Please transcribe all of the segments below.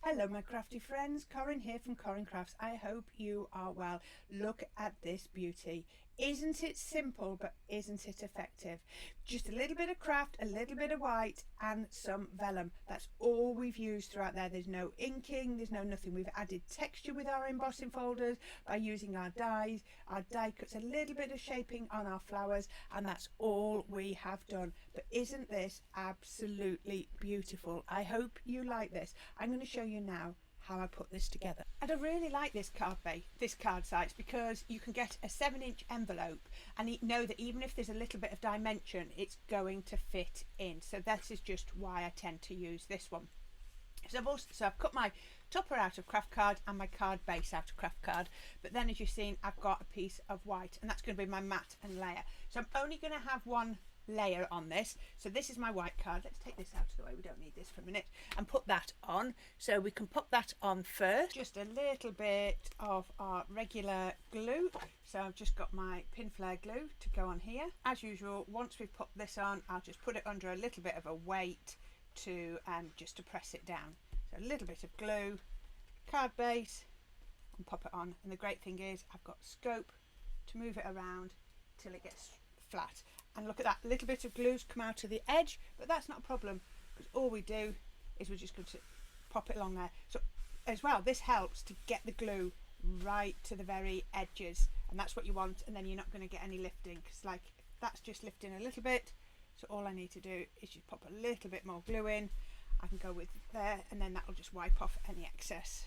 Hello my crafty friends, Corrine here from Corrine Crafts. I hope you are well. Look at this beauty. Isn't it simple, but isn't it effective? Just a little bit of craft, a little bit of white and some vellum. That's all we've used throughout there. There's no inking, there's no nothing. We've added texture with our embossing folders by using our dies. Our die cuts a little bit of shaping on our flowers, and that's all we have done. But isn't this absolutely beautiful? I hope you like this. I'm going to show you now how I put this together. And I really like this card size because you can get a 7-inch envelope and you know that even if there's a little bit of dimension, it's going to fit in. So this is just why I tend to use this one. So I've cut my topper out of Kraft card and my card base out of Kraft card, but then as you've seen, I've got a piece of white, and that's going to be my mat and layer. So I'm only going to have one layer on this. So this is my white card. Let's take this out of the way, we don't need this for a minute, and put that on. So we can put that on first. Just a little bit of our regular glue. So I've just got my pin flare glue to go on here. As usual, once we've put this on, I'll just put it under a little bit of a weight to just to press it down. So a little bit of glue, card base, and pop it on. And the great thing is I've got scope to move it around till it gets flat. And look at that, a little bit of glue's come out to the edge, but that's not a problem because all we do is we're just going to pop it along there. So as well, this helps to get the glue right to the very edges, and that's what you want, and then you're not going to get any lifting, because like that's just lifting a little bit. So all I need to do is just pop a little bit more glue in. I can go with there, and then that'll just wipe off any excess.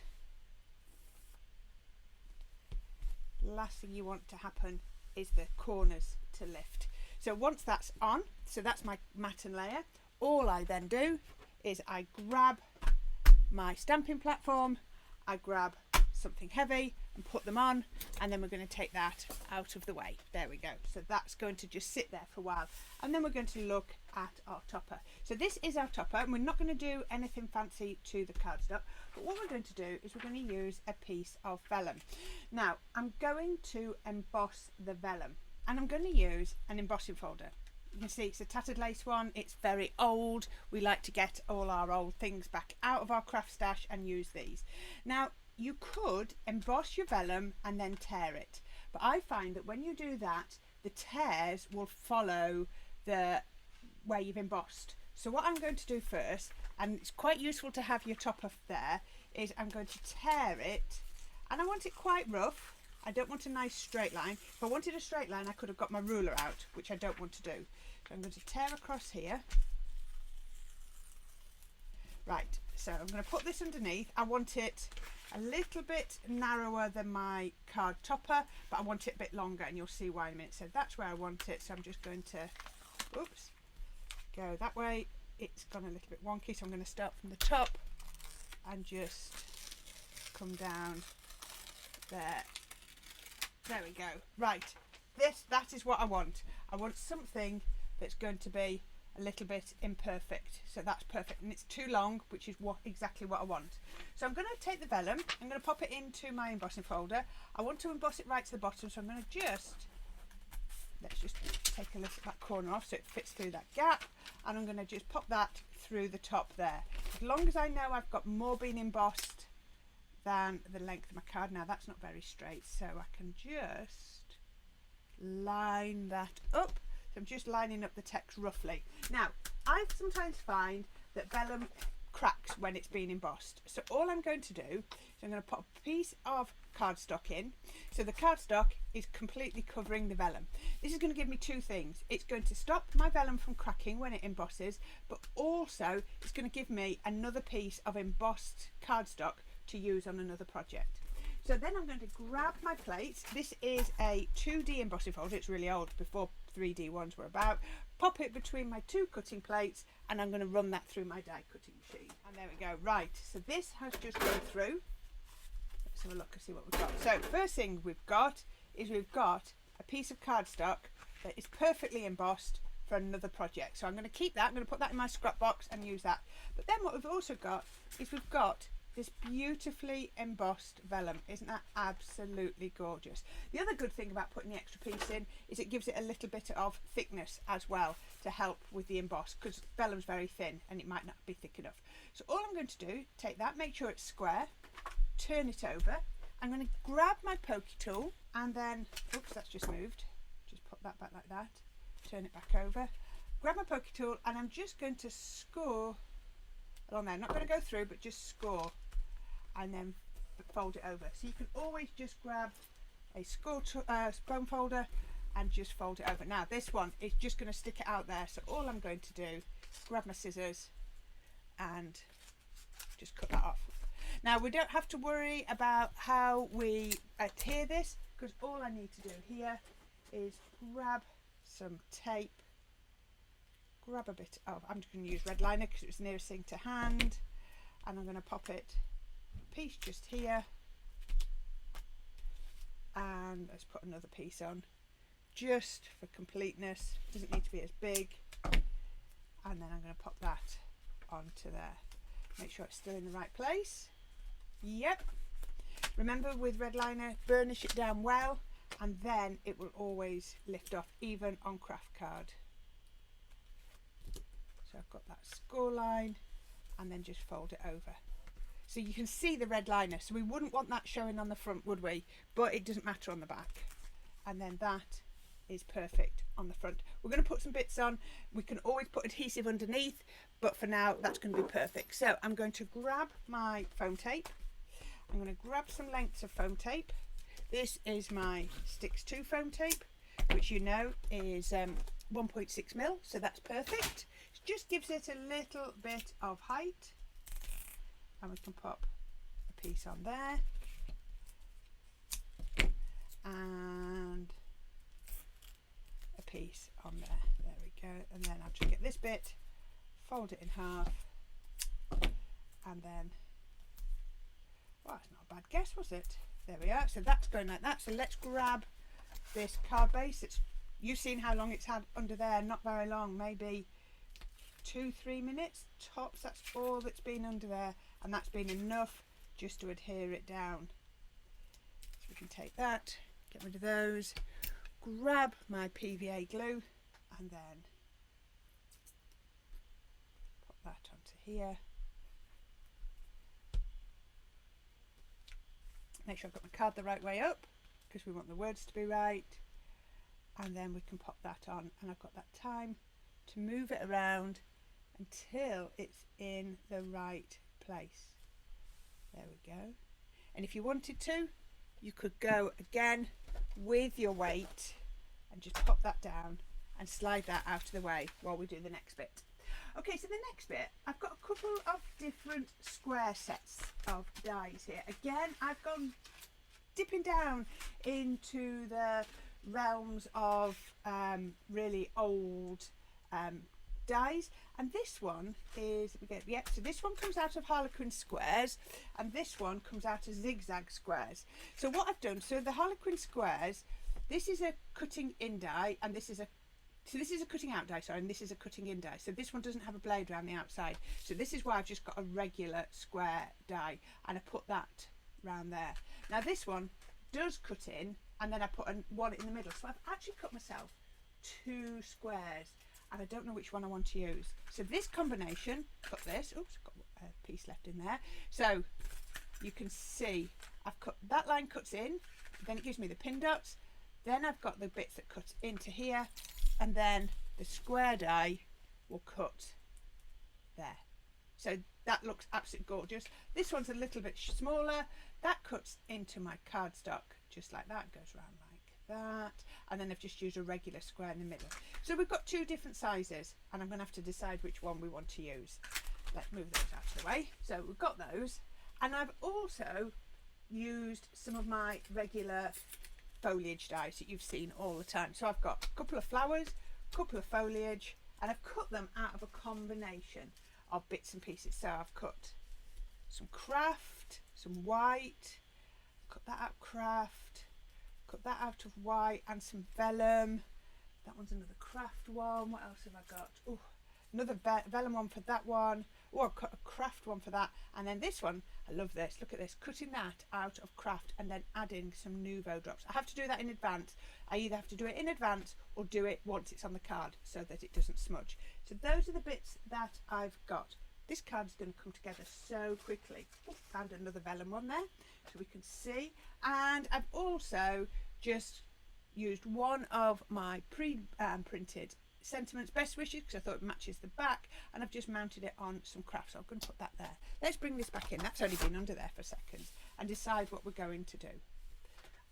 Last thing you want to happen is the corners to lift. So once that's on, so that's my mat and layer, all I then do is I grab my stamping platform, I grab something heavy and put them on, and then we're going to take that out of the way. There we go. So that's going to just sit there for a while, and then we're going to look at our topper. So this is our topper, and we're not going to do anything fancy to the cardstock, but what we're going to do is we're going to use a piece of vellum. Now I'm going to emboss the vellum, and I'm going to use an embossing folder. You can see it's a tattered lace one. It's very old. We like to get all our old things back out of our craft stash and use these. Now you could emboss your vellum and then tear it, but I find that when you do that, the tears will follow the where you've embossed. So what I'm going to do first, and it's quite useful to have your topper there, is I'm going to tear it, and I want it quite rough. I don't want a nice straight line. If I wanted a straight line, I could have got my ruler out, which I don't want to do. So I'm going to tear across here. Right, so I'm going to put this underneath. I want it a little bit narrower than my card topper, but I want it a bit longer, and you'll see why in a minute. So that's where I want it. So I'm just going to, oops, go that way. It's gone a little bit wonky, so I'm going to start from the top and just come down there. There we go. Right, that is what I want. I want something that's going to be a little bit imperfect. So that's perfect, and it's too long, which is exactly what I want. So I'm going to take the vellum, I'm going to pop it into my embossing folder. I want to emboss it right to the bottom, so I'm going to let's just take a look at that corner off so it fits through that gap, and I'm going to just pop that through the top there. As long as I know I've got more being embossed than the length of my card. Now that's not very straight, so I can just line that up. So I'm just lining up the text roughly. Now I sometimes find that vellum cracks when it's been embossed, so all I'm going to do is I'm going to put a piece of cardstock in, so the cardstock is completely covering the vellum. This is going to give me two things. It's going to stop my vellum from cracking when it embosses, but also it's going to give me another piece of embossed cardstock to use on another project. So then I'm going to grab my plates. This is a 2D embossing folder. It's really old, before 3D ones were about. Pop it between my two cutting plates, and I'm going to run that through my die cutting machine. And there we go. Right, so this has just gone through. Let's have a look and see what we've got. So first thing we've got is we've got a piece of cardstock that is perfectly embossed for another project. So I'm going to keep that. I'm going to put that in my scrap box and use that. But then what we've also got is we've got this beautifully embossed vellum. Isn't that absolutely gorgeous? The other good thing about putting the extra piece in is it gives it a little bit of thickness as well to help with the emboss, because vellum's very thin and it might not be thick enough. So all I'm going to do, take that, make sure it's square, turn it over. I'm going to grab my pokey tool and then, oops, that's just moved. Just put that back like that, turn it back over. Grab my pokey tool and I'm just going to score along there. Not going to go through, but just score and then fold it over. So you can always just grab a bone folder and just fold it over. Now this one is just going to stick it out there. So all I'm going to do, grab my scissors and just cut that off. Now we don't have to worry about how we adhere this, because all I need to do here is grab some tape, grab a bit of, I'm just going to use red liner because it's the nearest thing to hand, and I'm going to pop it a piece just here, and let's put another piece on just for completeness. It doesn't need to be as big, and then I'm going to pop that onto there. Make sure it's still in the right place. Yep. Remember, with red liner, burnish it down well and then it will always lift off, even on craft card. So I've got that score line and then just fold it over. So you can see the red liner. So we wouldn't want that showing on the front, would we? But it doesn't matter on the back. And then that is perfect on the front. We're going to put some bits on. We can always put adhesive underneath, but for now that's going to be perfect. So I'm going to grab my foam tape. I'm going to grab some lengths of foam tape. This is my Sticks 2 foam tape, which you know is 1.6mm, so that's perfect. It just gives it a little bit of height, and we can pop a piece on there and a piece on there. There we go. And then I'll just get this bit, fold it in half, and then, well, that's not a bad guess, was it? There we are. So that's going like that. So let's grab this card base. You've seen how long it's had under there, not very long, maybe 2-3 minutes tops. That's all that's been under there, and that's been enough just to adhere it down. So we can take that, get rid of those, grab my PVA glue, and then put that onto here. Make sure I've got my card the right way up, because we want the words to be right, and then we can pop that on, and I've got that time to move it around until it's in the right place. There we go. And if you wanted to, you could go again with your weight and just pop that down and slide that out of the way while we do the next bit. Okay, so the next bit, I've got a couple of different square sets of dies here. Again, I've gone dipping down into the realms of really old dies, and this one is, so this one comes out of Harlequin squares, and this one comes out of zigzag squares. So what I've done, so the Harlequin squares, this is a cutting in die, and this is a cutting out die, sorry, and this is a cutting in die. So this one doesn't have a blade around the outside. So this is why I've just got a regular square die, and I put that round there. Now this one does cut in, and then I put one in the middle. So I've actually cut myself 2 squares, and I don't know which one I want to use. So this combination, cut this, oops, I've got a piece left in there. So you can see I've cut, that line cuts in, then it gives me the pin dots, then I've got the bits that cut into here, and then the square die will cut there. So that looks absolutely gorgeous. This one's a little bit smaller. That cuts into my cardstock just like that, goes around like that, and then I've just used a regular square in the middle. So we've got 2 different sizes, and I'm going to have to decide which one we want to use. Let's move those out of the way. So we've got those, and I've also used some of my regular foliage dies that you've seen all the time. So I've got a couple of flowers, a couple of foliage, and I've cut them out of a combination of bits and pieces. So I've cut some Kraft, some white, cut that out Kraft, cut that out of white, and some vellum. That one's another Kraft one. What else have I got? Oh, another vellum one for that one. Oh, I've cut a Kraft one for that. And then this one, I love this. Look at this, cutting that out of Kraft and then adding some Nouveau drops. I have to do that in advance. I either have to do it in advance or do it once it's on the card so that it doesn't smudge. So those are the bits that I've got. This card's going to come together so quickly. Oh, found another vellum one there so we can see. And I've also just used one of my pre-printed sentiments, best wishes, because I thought it matches the back, and I've just mounted it on some Kraft, so I'm going to put that there. Let's bring this back in, that's only been under there for a second, and decide what we're going to do.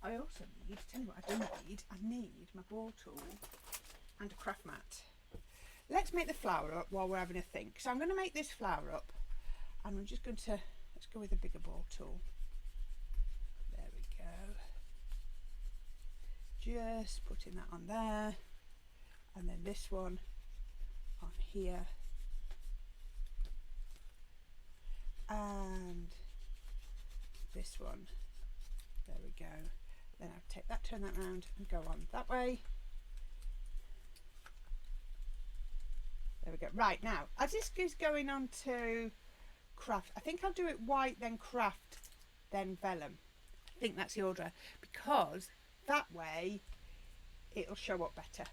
I also need, tell you what I do need, I need my ball tool and a craft mat. Let's make the flower up while we're having a think. So I'm going to make this flower up, and I'm just going to, let's go with a bigger ball tool. There we go. Just putting that on there, and then this one on here, and this one. There we go. Then I'll take that, turn that round, and go on that way. There we go. Right, now, as this is going on to Kraft, I think I'll do it white, then Kraft, then vellum. I think that's the order, because that way it'll show up better.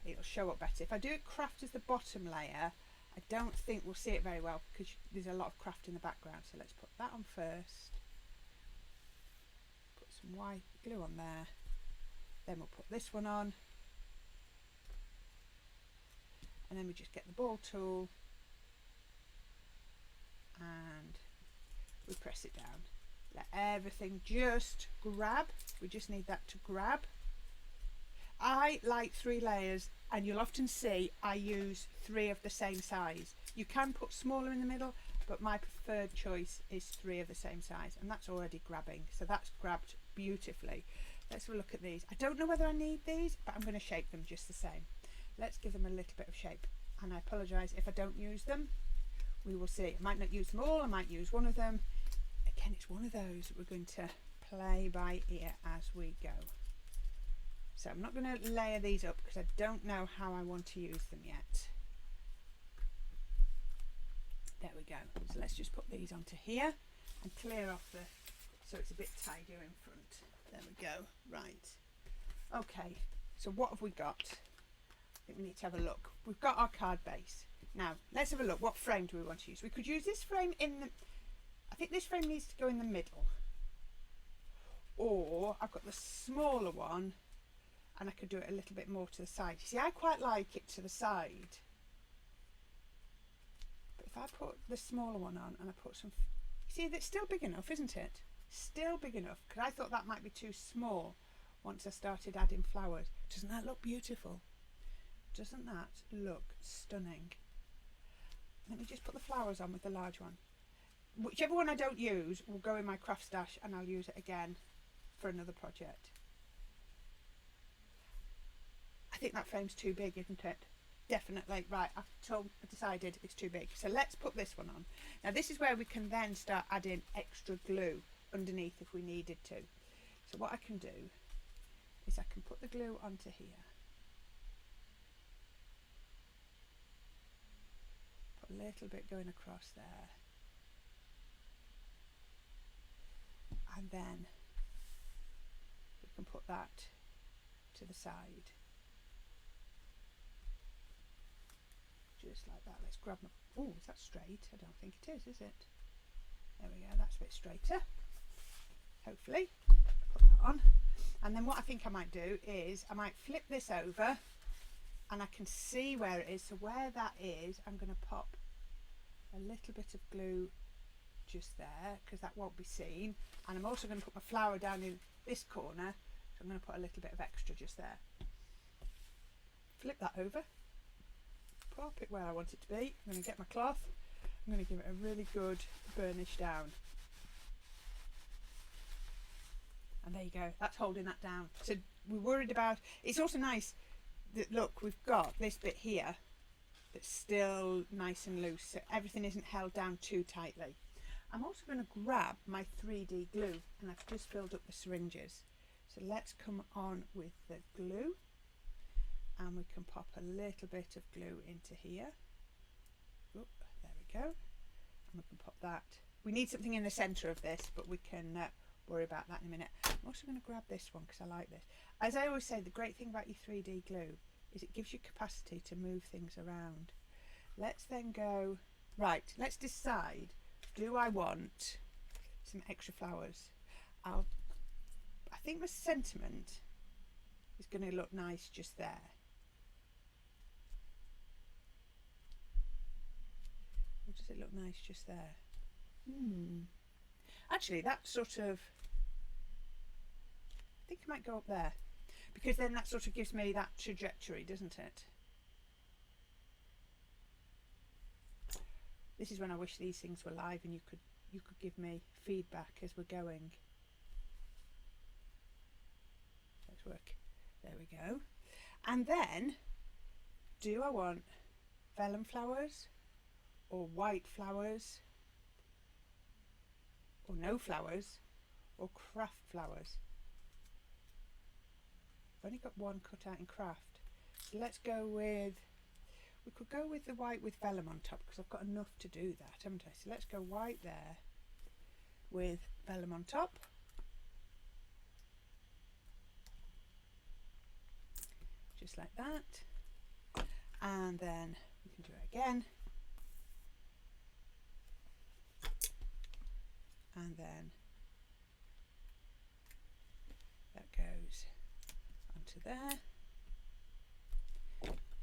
It'll show up better. If I do it Kraft as the bottom layer, I don't think we'll see it very well because there's a lot of Kraft in the background. So let's put that on first. Put some white glue on there. Then we'll put this one on. And then we just get the ball tool and we press it down. Let everything just grab. We just need that to grab. I like 3 layers, and you'll often see I use 3 of the same size. You can put smaller in the middle, but my preferred choice is 3 of the same size, and that's already grabbing. So that's grabbed beautifully. Let's have a look at these. I don't know whether I need these, but I'm going to shape them just the same. Let's give them a little bit of shape, and I apologise if I don't use them. We will see. I might not use them all, I might use one of them. Again, it's one of those that we're going to play by ear as we go. So I'm not going to layer these up because I don't know how I want to use them yet. There we go. So let's just put these onto here and clear off the, so it's a bit tidier in front. There we go. Right. Okay. So what have we got? I think we need to have a look. We've got our card base. Now let's have a look. What frame do we want to use? We could use this frame in the, I think this frame needs to go in the middle. Or I've got the smaller one and I could do it a little bit more to the side. You see, I quite like it to the side. But if I put the smaller one on and I put some, you see, that's still big enough, isn't it? Still big enough, because I thought that might be too small once I started adding flowers. Doesn't that look beautiful? Doesn't that look stunning? Let me just put the flowers on with the large one. Whichever one I don't use will go in my craft stash, and I'll use it again for another project. I think that frame's too big, isn't it? Definitely. Right, I've decided it's too big. So let's put this one on. Now this is where we can then start adding extra glue underneath if we needed to. So what I can do is I can put the glue onto here. Put a little bit going across there. And then we can put that to the side. Just like that. Let's grab my, oh, is that straight? I don't think it is it? There we go, that's a bit straighter. Hopefully. Put that on. And then what I think I might do is I might flip this over and I can see where it is. So where that is, I'm going to pop a little bit of glue just there, because that won't be seen. And I'm also going to put my flower down in this corner, so I'm going to put a little bit of extra just there. Flip that over, pop it where I want it to be. I'm going to get my cloth, I'm going to give it a really good burnish down, and there you go, that's holding that down. So we're worried about, it's also nice that, look, we've got this bit here that's still nice and loose, so everything isn't held down too tightly. I'm also going to grab my 3D glue, and I've just filled up the syringes. So let's come on with the glue, and we can pop a little bit of glue into here. Oop, there we go. And we can pop that. We need something in the centre of this, but we can worry about that in a minute. I'm also going to grab this one because I like this. As I always say, the great thing about your 3D glue is it gives you capacity to move things around. Let's then go Right, let's decide. Do I want some extra flowers? I think the sentiment is going to look nice just there. Or does it look nice just there? Actually, that sort of, I think I might go up there, because then that sort of gives me that trajectory, doesn't it? This is when I wish these things were live and you could give me feedback as we're going. Let's work. There we go. And then, do I want vellum flowers or white flowers or no flowers or craft flowers? I've only got one cut out in craft. So let's go with, we could go with the white with vellum on top because I've got enough to do that, haven't I? So let's go white there with vellum on top. Just like that. And then we can do it again. And then that goes onto there.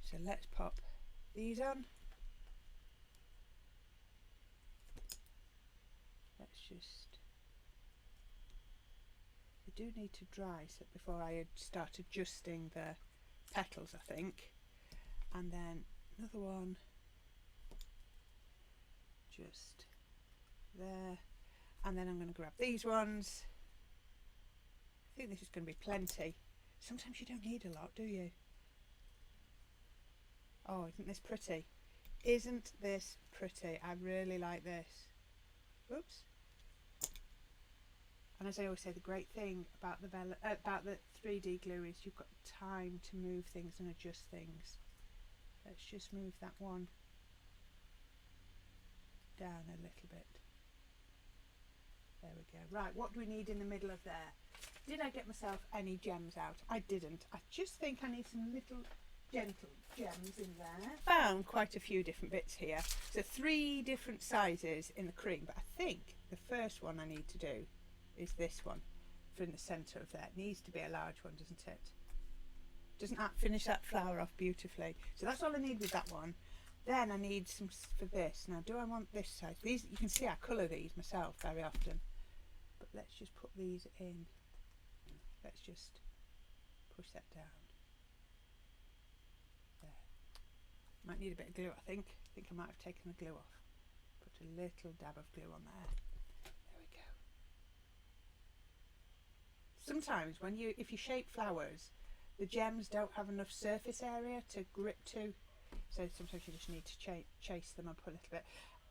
So let's pop these on. Let's just, they do need to dry so before I start adjusting the petals, I think. And then another one just there. And then I'm going to grab these ones. I think this is going to be plenty. Sometimes you don't need a lot, do you? Oh, isn't this pretty? Isn't this pretty? I really like this. Oops. And as I always say, the great thing about the 3D glue is you've got time to move things and adjust things. Let's just move that one down a little bit. There we go. Right, what do we need in the middle of there? Did I get myself any gems out? I didn't. I just think I need some little gentle gems in there. Found quite a few different bits here. So 3 different sizes in the cream, but I think the first one I need to do is this one from the centre of there. It needs to be a large one, doesn't it? Doesn't that finish that flower off beautifully? So that's all I need with that one. Then I need some for this. Now, do I want this size? These, you can see I colour these myself very often. But let's just put these in. Let's just push that down. There. Might need a bit of glue, I think. I think I might have taken the glue off. Put a little dab of glue on there. There we go. Sometimes when if you shape flowers, the gems don't have enough surface area to grip to. So sometimes you just need to chase them up a little bit.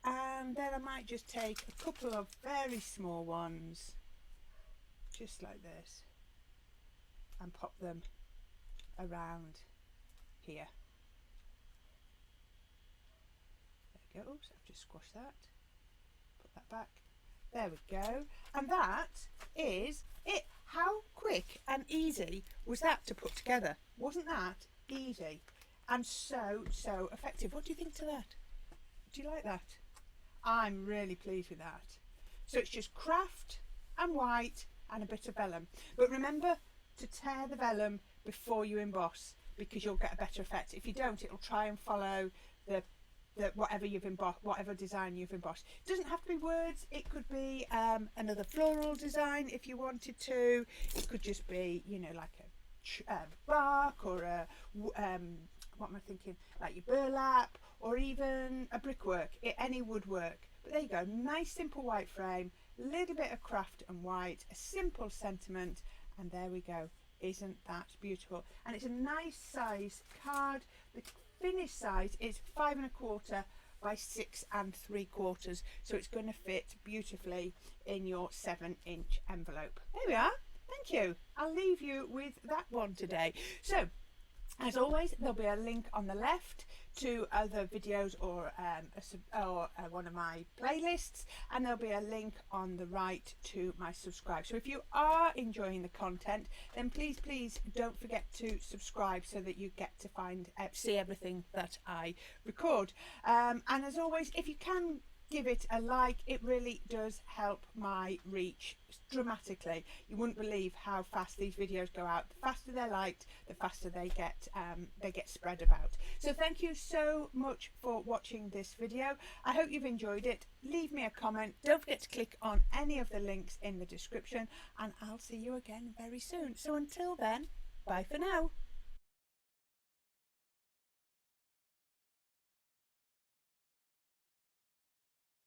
And then I might just take a couple of very small ones, just like this, and pop them around here. There we go. Oops, I've just squashed that. Put that back. There we go. And that is it. How quick and easy was that to put together? Wasn't that easy? And so effective. What do you think to that? Do you like that? I'm really pleased with that. So it's just craft and white and a bit of vellum. But remember to tear the vellum before you emboss, because you'll get a better effect. If you don't, it'll try and follow the whatever you've embossed, whatever design you've embossed. It doesn't have to be words. It could be another floral design if you wanted to. It could just be, you know, like a bark or a what am I thinking? Like your burlap or even a brickwork. Any woodwork. But there you go. Nice simple white frame. Little bit of craft and white. A simple sentiment. And there we go. Isn't that beautiful? And it's a nice size card. The finished size is 5 1/4 by 6 3/4. So it's going to fit beautifully in your 7-inch envelope. There we are. Thank you. I'll leave you with that one today. So As always, there'll be a link on the left to other videos or one of my playlists, and there'll be a link on the right to my subscribe. So if you are enjoying the content, then please don't forget to subscribe so that you get to see everything that I record. And as always, if you can give it a like, it really does help my reach dramatically. You wouldn't believe how fast these videos go out. The faster they're liked, the faster they get spread about. So thank you so much for watching this video. I hope you've enjoyed it. Leave me a comment. Don't forget to click on any of the links in the description, and I'll see you again very soon. So until then, bye for now.